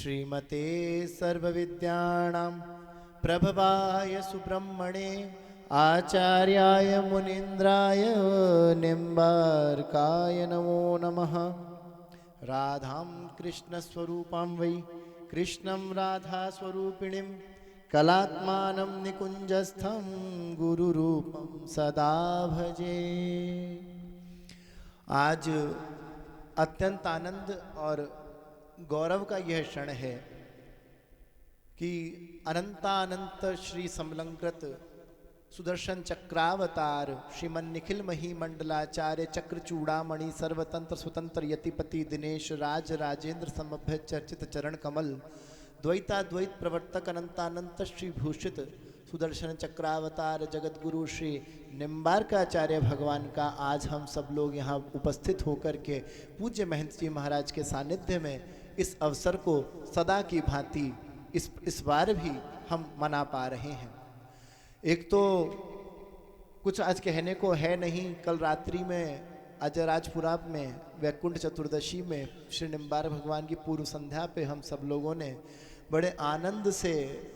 श्रीमते सर्वविद्यानां प्रभवाय सुब्रह्मणे आचार्याय मुनीन्द्राय निम्बार्काय नमो नमः। राधां कृष्णस्वरूपां वै कृष्णं राधास्वरूपिणीं कलात्मानं निकुञ्जस्थं गुरुरूपं सदा भजे। आज अत्यंत आनंद और गौरव का यह क्षण है कि अनंतानंत श्री समलंकृत सुदर्शन चक्रावतार श्रीमन निखिल मही मंडलाचार्य चक्र चूड़ामणि सर्वतंत्र स्वतंत्र यतिपति दिनेश राज राजेंद्र समभ्य चर्चित चरण कमल द्वैताद्वैत प्रवर्तक अनंतानंत श्री भूषित सुदर्शन चक्रावतार जगत गुरु श्री निम्बार्काचार्य भगवान का आज हम सब लोग यहाँ उपस्थित होकर के पूज्य महंत जी महाराज के सानिध्य में इस अवसर को सदा की भांति इस बार भी हम मना पा रहे हैं। एक तो कुछ आज कहने को है नहीं। कल रात्रि में अजयराजपुरा में वैकुंठ चतुर्दशी में श्री निम्बार भगवान की पूर्व संध्या पे हम सब लोगों ने बड़े आनंद से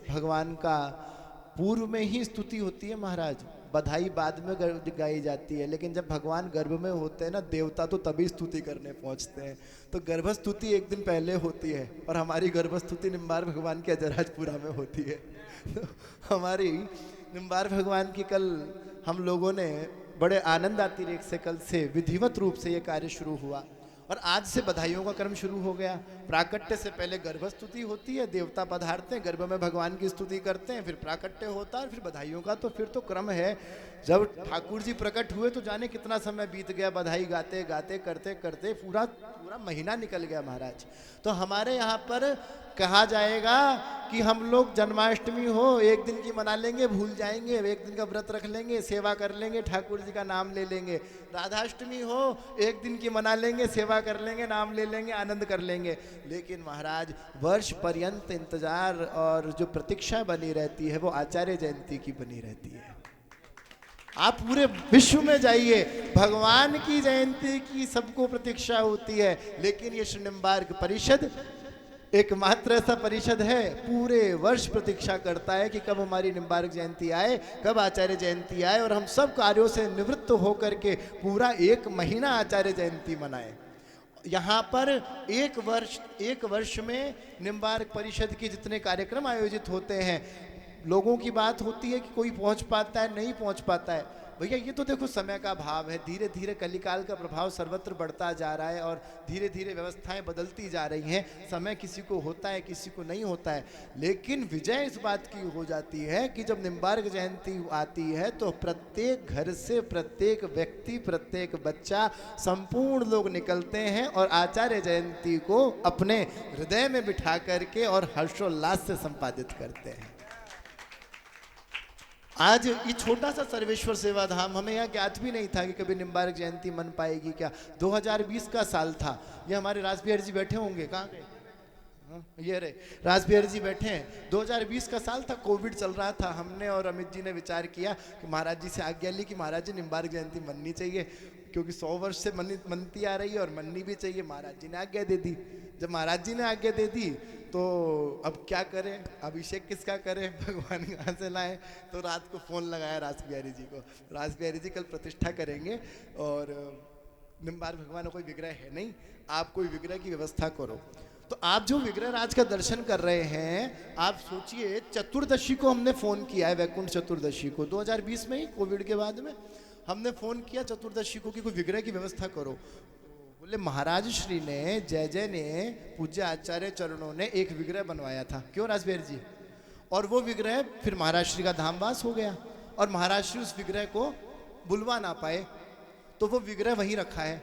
भगवान का पूर्व में ही स्तुति होती है महाराज, बधाई बाद में गाई जाती है, लेकिन जब भगवान गर्भ में होते हैं ना देवता तो तभी स्तुति करने पहुंचते हैं। तो गर्भ स्तुति एक दिन पहले होती है और हमारी गर्भ स्तुति निम्बार भगवान के अजयराजपुरा में होती है। तो हमारी निम्बार भगवान की कल हम लोगों ने बड़े आनंद अतिरेक से कल से विधिवत रूप से ये कार्य शुरू हुआ और आज से बधाइयों का क्रम शुरू हो गया। प्राकट्य से पहले गर्भ स्तुति होती है, देवता पधारते हैं, गर्भ में भगवान की स्तुति करते हैं, फिर प्राकट्य होता है, फिर बधाइयों का तो फिर तो क्रम है। जब ठाकुर जी प्रकट हुए तो जाने कितना समय बीत गया, बधाई गाते गाते करते करते पूरा महीना निकल गया महाराज। तो हमारे यहाँ पर कहा जाएगा कि हम लोग जन्माष्टमी हो एक दिन की मना लेंगे, भूल जाएंगे, एक दिन का व्रत रख लेंगे, सेवा कर लेंगे, ठाकुर जी का नाम ले लेंगे। राधाष्टमी हो एक दिन की मना लेंगे, सेवा कर लेंगे, नाम ले लेंगे, आनंद कर लेंगे। लेकिन महाराज वर्ष पर्यंत इंतजार और जो प्रतीक्षा बनी रहती है वो आचार्य जयंती की बनी रहती है। आप पूरे विश्व में जाइए, भगवान की जयंती की सबको प्रतीक्षा होती है, लेकिन ये श्री निम्बार्क परिषद एकमात्र ऐसा परिषद है पूरे वर्ष प्रतीक्षा करता है कि कब हमारी निम्बार्क जयंती आए, कब आचार्य जयंती आए और हम सब कार्यों से निवृत्त होकर के पूरा एक महीना आचार्य जयंती मनाए। यहाँ पर एक वर्ष में निम्बार्क परिषद के जितने कार्यक्रम आयोजित होते हैं, लोगों की बात होती है कि कोई पहुँच पाता है नहीं पहुँच पाता है। भैया ये तो देखो समय का भाव है, धीरे धीरे कलिकाल का प्रभाव सर्वत्र बढ़ता जा रहा है और धीरे धीरे व्यवस्थाएं बदलती जा रही हैं। समय किसी को होता है किसी को नहीं होता है, लेकिन विजय इस बात की हो जाती है कि जब निम्बार्क जयंती आती है तो प्रत्येक घर से प्रत्येक व्यक्ति प्रत्येक बच्चा संपूर्ण लोग निकलते हैं और आचार्य जयंती को अपने हृदय में बिठा करके और हर्षोल्लास से संपादित करते हैं। आज ये छोटा सा सर्वेश्वर सेवा धाम हमें यहाँ ज्ञात भी नहीं था कि कभी निम्बार्क जयंती मन पाएगी क्या। 2020 का साल था। ये हमारे राजबिहारी जी बैठे होंगे, कहाँ गए? ये रहे राजबिहारी जी बैठे हैं। 2020 का साल था, कोविड चल रहा था। हमने और अमित जी ने विचार किया कि महाराज जी से आज्ञा ली कि महाराज जी निम्बार्क जयंती मननी चाहिए, क्योंकि 100 वर्ष से मनती आ रही है और मननी भी चाहिए। महाराज जी ने आज्ञा दे दी। जब महाराज जी ने आज्ञा दे दी तो अब क्या करें, अभिषेक किसका करें, भगवान कहाँ से लाएं। तो रात को फ़ोन लगाया राजबिहारी जी को। राजबिहारी जी कल प्रतिष्ठा करेंगे और निम्बार्क भगवान का कोई विग्रह है नहीं, आप कोई विग्रह की व्यवस्था करो। तो आप जो विग्रह राज का दर्शन कर रहे हैं, आप सोचिए चतुर्दशी को हमने फ़ोन किया है, वैकुंठ चतुर्दशी को 2020 में ही कोविड के बाद में हमने फ़ोन किया चतुर्दशी को कि कोई विग्रह की व्यवस्था करो। बोले महाराज श्री ने जय जय ने पूज्य आचार्य चरणों ने एक विग्रह बनवाया था, क्यों राजबिहारी जी, और वो विग्रह फिर महाराज श्री का धामवास हो गया और महाराज श्री उस विग्रह को बुलवा ना पाए, तो वो विग्रह वहीं रखा है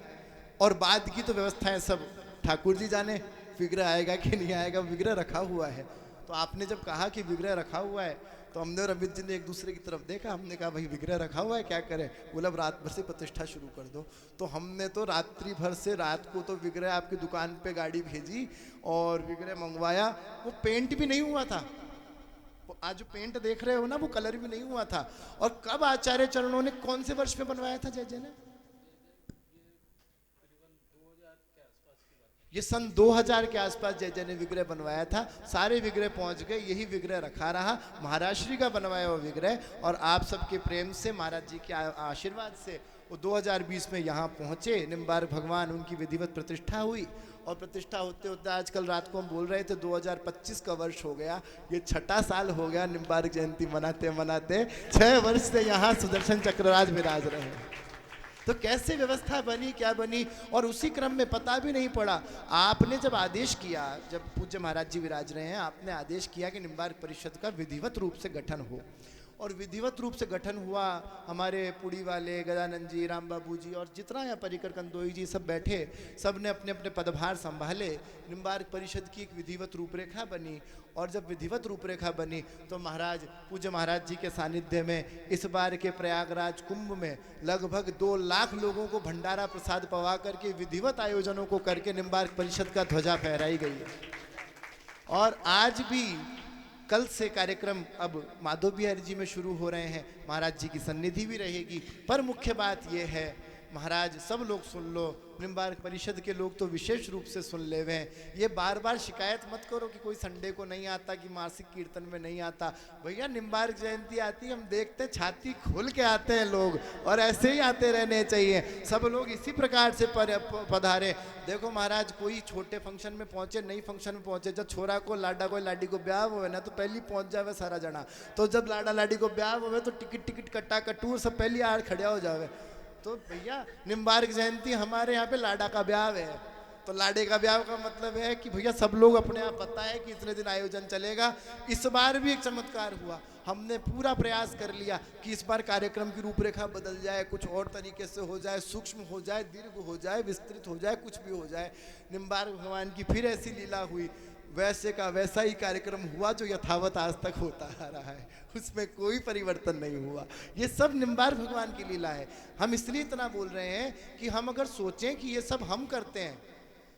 और बाद की तो व्यवस्थाएं सब ठाकुर जी जाने, विग्रह आएगा कि नहीं आएगा, विग्रह रखा हुआ है। तो आपने जब कहा कि विग्रह रखा हुआ है तो हमने और अमित जी ने एक दूसरे की तरफ देखा, हमने कहा भाई विग्रह रखा हुआ है क्या करें। बोला रात भर से प्रतिष्ठा शुरू कर दो। तो हमने तो रात्रि भर से रात को तो विग्रह आपकी दुकान पे गाड़ी भेजी और विग्रह मंगवाया। वो पेंट भी नहीं हुआ था, आज जो पेंट देख रहे हो ना वो कलर भी नहीं हुआ था। और कब आचार्य चरणों ने कौन से वर्ष में बनवाया था जय जय ने? ये सन 2000 के आसपास जय जय ने विग्रह बनवाया था। सारे विग्रह पहुंच गए, यही विग्रह रखा रहा, महाराज श्री का बनवाया हुआ विग्रह। और आप सबके प्रेम से, महाराज जी के आशीर्वाद से वो 2020 में यहाँ पहुँचे। निम्बार्क भगवान, उनकी विधिवत प्रतिष्ठा हुई। और प्रतिष्ठा होते होते आजकल रात को हम बोल रहे थे 2025 का वर्ष हो गया। ये 6ठा साल हो गया निम्बार्क जयंती मनाते मनाते। 6 वर्ष से यहाँ सुदर्शन चक्रराज विराज रहे हैं। तो कैसे व्यवस्था बनी, क्या बनी, और उसी क्रम में पता भी नहीं पड़ा। आपने जब आदेश किया, जब पूज्य महाराज जी विराज रहे हैं, आपने आदेश किया कि निम्बार्क परिषद का विधिवत रूप से गठन हो। और विधिवत रूप से गठन हुआ। हमारे पुड़ी वाले गजानंद जी, राम बाबू जी और जितना यहाँ परिकर कंदोई जी सब बैठे, सब ने अपने अपने पदभार संभाले। निम्बार्क परिषद की एक विधिवत रूपरेखा बनी। और जब विधिवत रूपरेखा बनी तो महाराज, पूज्य महाराज जी के सानिध्य में इस बार के प्रयागराज कुंभ में लगभग 2 लाख लोगों को भंडारा प्रसाद पवा करके विधिवत आयोजनों को करके निम्बार्क परिषद का ध्वजा फहराई गई है। और आज भी कल से कार्यक्रम अब माधव बिहारी जी में शुरू हो रहे हैं। महाराज जी की सन्निधि भी रहेगी। पर मुख्य बात यह है, महाराज सब लोग सुन लो, निम्बार्क परिषद के लोग तो विशेष रूप से सुन ले हुए हैं। ये बार बार शिकायत मत करो कि कोई संडे को नहीं आता, कि मासिक कीर्तन में नहीं आता। भैया निम्बार्क जयंती आती है, हम देखते छाती खोल के आते हैं लोग, और ऐसे ही आते रहने चाहिए। सब लोग इसी प्रकार से पधारे। देखो महाराज, कोई छोटे फंक्शन में पहुंचे, नई फंक्शन में पहुंचे, जब छोरा को लाडा को लाडी को ब्याह हुए ना, तो पहली पहुंच जावे सारा जना। तो जब लाडा लाडी को ब्याह हुए तो टिकट कट्टा कटूर सब पहली आड़ खड़े हो जावे। तो भैया निम्बार्क जयंती हमारे यहाँ पे लाडा का ब्याह है। तो लाडे का ब्याह का मतलब है कि भैया सब लोग अपने आप पता है कि इतने दिन आयोजन चलेगा। इस बार भी एक चमत्कार हुआ। हमने पूरा प्रयास कर लिया कि इस बार कार्यक्रम की रूपरेखा बदल जाए, कुछ और तरीके से हो जाए, सूक्ष्म हो जाए, दीर्घ हो जाए, विस्तृत हो जाए, कुछ भी हो जाए। निम्बार्क भगवान की फिर ऐसी लीला हुई, वैसे का वैसा ही कार्यक्रम हुआ जो यथावत आज तक होता आ रहा है। उसमें कोई परिवर्तन नहीं हुआ। ये सब निम्बार्क भगवान की लीला है। हम इसलिए इतना बोल रहे हैं कि हम अगर सोचें कि ये सब हम करते हैं,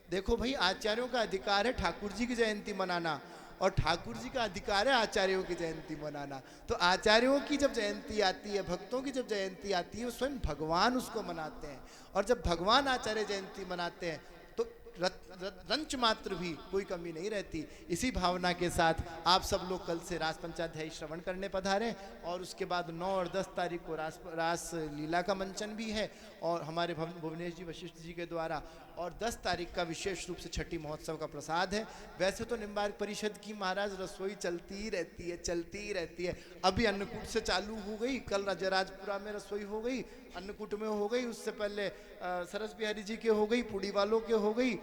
देखो भाई, आचार्यों का अधिकार है ठाकुर जी की जयंती मनाना, और ठाकुर जी का अधिकार है आचार्यों की जयंती मनाना। तो आचार्यों की जब जयंती आती है, भक्तों की जब जयंती आती है, वो स्वयं भगवान उसको मनाते हैं। और जब भगवान आचार्य जयंती मनाते हैं तो रंच मात्र भी कोई कमी नहीं रहती। इसी भावना के साथ आप सब लोग कल से रास पंचाध्यायी श्रवण करने पधारें। और उसके बाद 9 और 10 तारीख को रास लीला का मंचन भी है, और हमारे भुवनेश जी वशिष्ठ जी के द्वारा। और 10 तारीख का विशेष रूप से छठी महोत्सव का प्रसाद है। वैसे तो निम्बार्क परिषद की महाराज रसोई चलती ही रहती है, चलती ही रहती है। अभी अन्नकूट से चालू हो गई, कल राजराजपुरा में रसोई हो गई, अन्नकूट में हो गई, उससे पहले सरस बिहारी जी के हो गई, पुड़ी वालों के हो गई।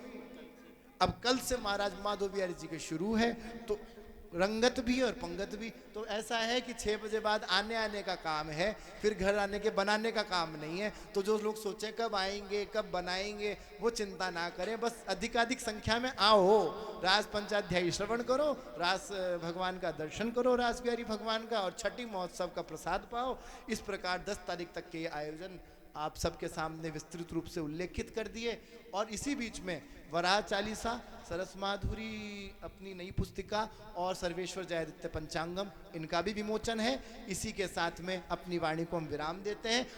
अब कल से महाराज माधव बिहारी जी के शुरू है। तो रंगत भी और पंगत भी। तो ऐसा है कि 6 बजे बाद आने का काम है, फिर घर आने के बनाने का काम नहीं है। तो जो लोग सोचें कब आएंगे, कब बनाएंगे, वो चिंता ना करें, बस अधिकाधिक संख्या में आओ, रास पंचाध्यायी श्रवण करो, रास भगवान का दर्शन करो, रास बिहारी भगवान का, और छठी महोत्सव का प्रसाद पाओ। इस प्रकार 10 तारीख तक के आयोजन आप सबके सामने विस्तृत रूप से उल्लेखित कर दिए। और इसी बीच में वराह चालीसा, सरस माधुरी अपनी नई पुस्तिका, और सर्वेश्वर जयादित्य पंचांगम, इनका भी विमोचन है। इसी के साथ में अपनी वाणी को हम विराम देते हैं।